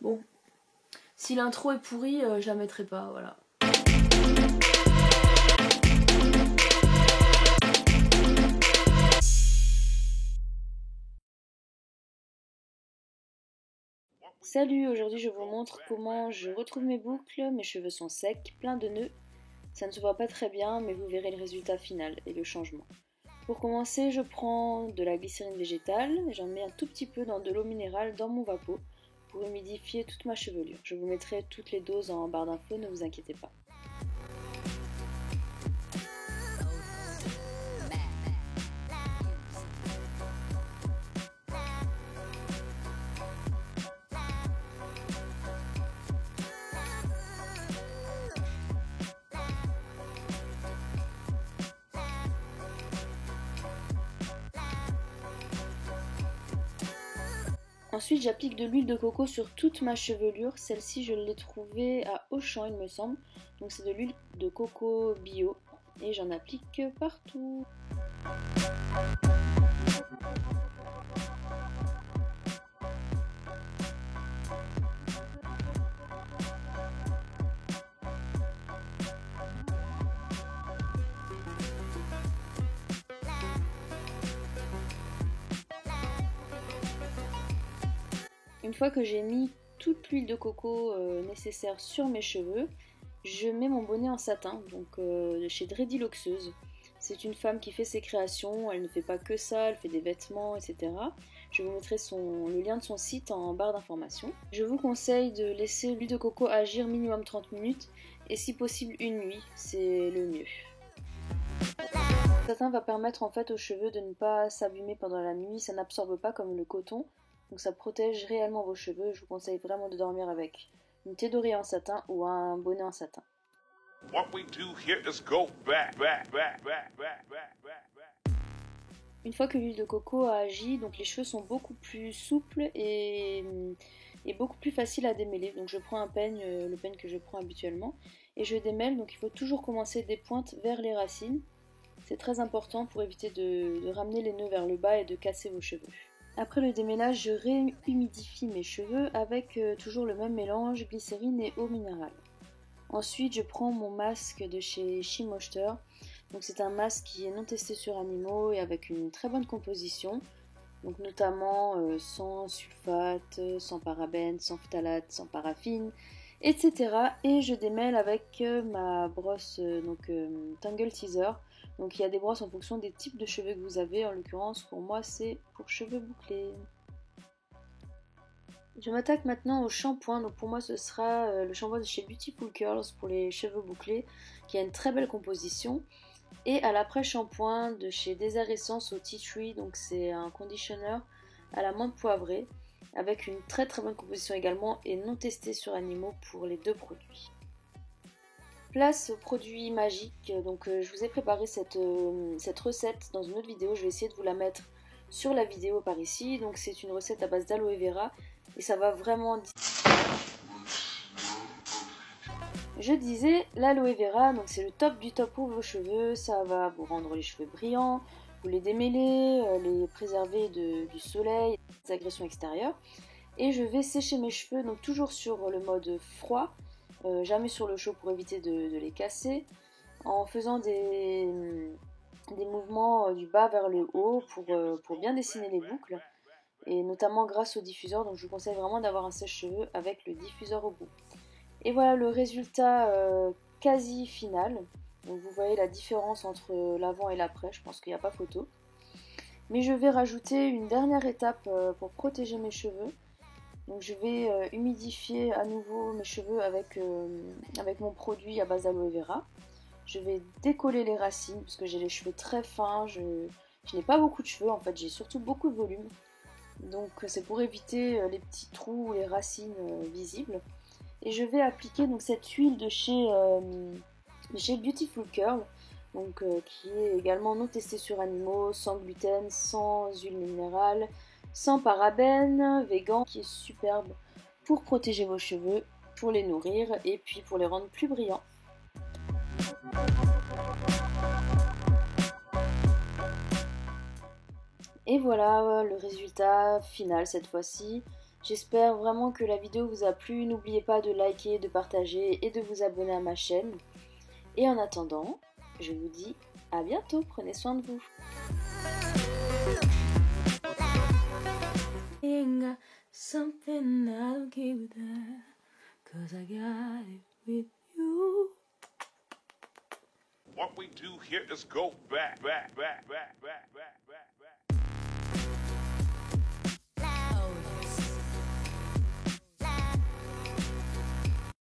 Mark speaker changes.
Speaker 1: Bon, si l'intro est pourrie, je la mettrai pas, voilà. Salut, aujourd'hui je vous montre comment je retrouve mes boucles. Mes cheveux sont secs, pleins de nœuds. Ça ne se voit pas très bien, mais vous verrez le résultat final et le changement. Pour commencer, je prends de la glycérine végétale, j'en mets un tout petit peu dans de l'eau minérale dans mon vapeau pour humidifier toute ma chevelure. Je vous mettrai toutes les doses en barre d'infos, ne vous inquiétez pas. Ensuite, j'applique de l'huile de coco sur toute ma chevelure. Celle-ci, je l'ai trouvée à Auchan, il me semble. Donc c'est de l'huile de coco bio. Et j'en applique partout. Une fois que j'ai mis toute l'huile de coco nécessaire sur mes cheveux, je mets mon bonnet en satin, donc chez Dreddy Loxeuse. C'est une femme qui fait ses créations, elle ne fait pas que ça, elle fait des vêtements, etc. Je vous mettrai le lien de son site en barre d'informations. Je vous conseille de laisser l'huile de coco agir minimum 30 minutes et si possible une nuit, c'est le mieux. Le satin va permettre en fait aux cheveux de ne pas s'abîmer pendant la nuit, ça n'absorbe pas comme le coton. Donc ça protège réellement vos cheveux. Je vous conseille vraiment de dormir avec une thé d'oreiller en satin ou un bonnet en satin. Une fois que l'huile de coco a agi, donc les cheveux sont beaucoup plus souples et beaucoup plus faciles à démêler. Donc je prends un peigne, le peigne que je prends habituellement, et je démêle. Donc il faut toujours commencer des pointes vers les racines. C'est très important pour éviter de ramener les nœuds vers le bas et de casser vos cheveux. Après le démêlage, je réhumidifie mes cheveux avec toujours le même mélange, glycérine et eau minérale. Ensuite, je prends mon masque de chez Shimoster. Donc c'est un masque qui est non testé sur animaux et avec une très bonne composition. Donc notamment sans sulfate, sans parabènes, sans phtalate, sans paraffine, etc. Et je démêle avec ma brosse Tangle Teaser. Donc il y a des brosses en fonction des types de cheveux que vous avez. En l'occurrence, pour moi, c'est pour cheveux bouclés. Je m'attaque maintenant au shampoing. Donc pour moi, ce sera le shampoing de chez Beautiful Curls pour les cheveux bouclés, qui a une très belle composition. Et à l'après-shampoing de chez Desert Essence au Tea Tree. Donc c'est un conditionneur à la menthe poivrée, avec une très très bonne composition également et non testé sur animaux pour les deux produits. Place aux produits magiques. Donc je vous ai préparé cette recette dans une autre vidéo, je vais essayer de vous la mettre sur la vidéo par ici. Donc c'est une recette à base d'aloe vera et ça va vraiment... Je disais, l'aloe vera, donc c'est le top du top pour vos cheveux, ça va vous rendre les cheveux brillants, vous les démêler, les préserver du soleil, des agressions extérieures. Et je vais sécher mes cheveux, donc toujours sur le mode froid, jamais sur le chaud pour éviter de les casser, en faisant des mouvements du bas vers le haut pour bien dessiner les boucles, et notamment grâce au diffuseur. Donc je vous conseille vraiment d'avoir un sèche-cheveux avec le diffuseur au bout. Et voilà le résultat quasi final. Donc vous voyez la différence entre l'avant et l'après, je pense qu'il n'y a pas photo. Mais je vais rajouter une dernière étape pour protéger mes cheveux. Donc je vais humidifier à nouveau mes cheveux avec mon produit à base d'aloe vera. Je vais décoller les racines parce que j'ai les cheveux très fins. Je n'ai pas beaucoup de cheveux en fait, j'ai surtout beaucoup de volume. Donc c'est pour éviter les petits trous ou les racines visibles. Et je vais appliquer donc cette huile de chez Beautiful Curl, donc, qui est également non testée sur animaux, sans gluten, sans huile minérale, sans parabènes, vegan, qui est superbe pour protéger vos cheveux, pour les nourrir et puis pour les rendre plus brillants. Et voilà le résultat final cette fois-ci. J'espère vraiment que la vidéo vous a plu. N'oubliez pas de liker, de partager et de vous abonner à ma chaîne. Et en attendant, je vous dis à bientôt. Prenez soin de vous. Something I don't keep with that, 'cause I got it with you.
Speaker 2: What we do here is go back.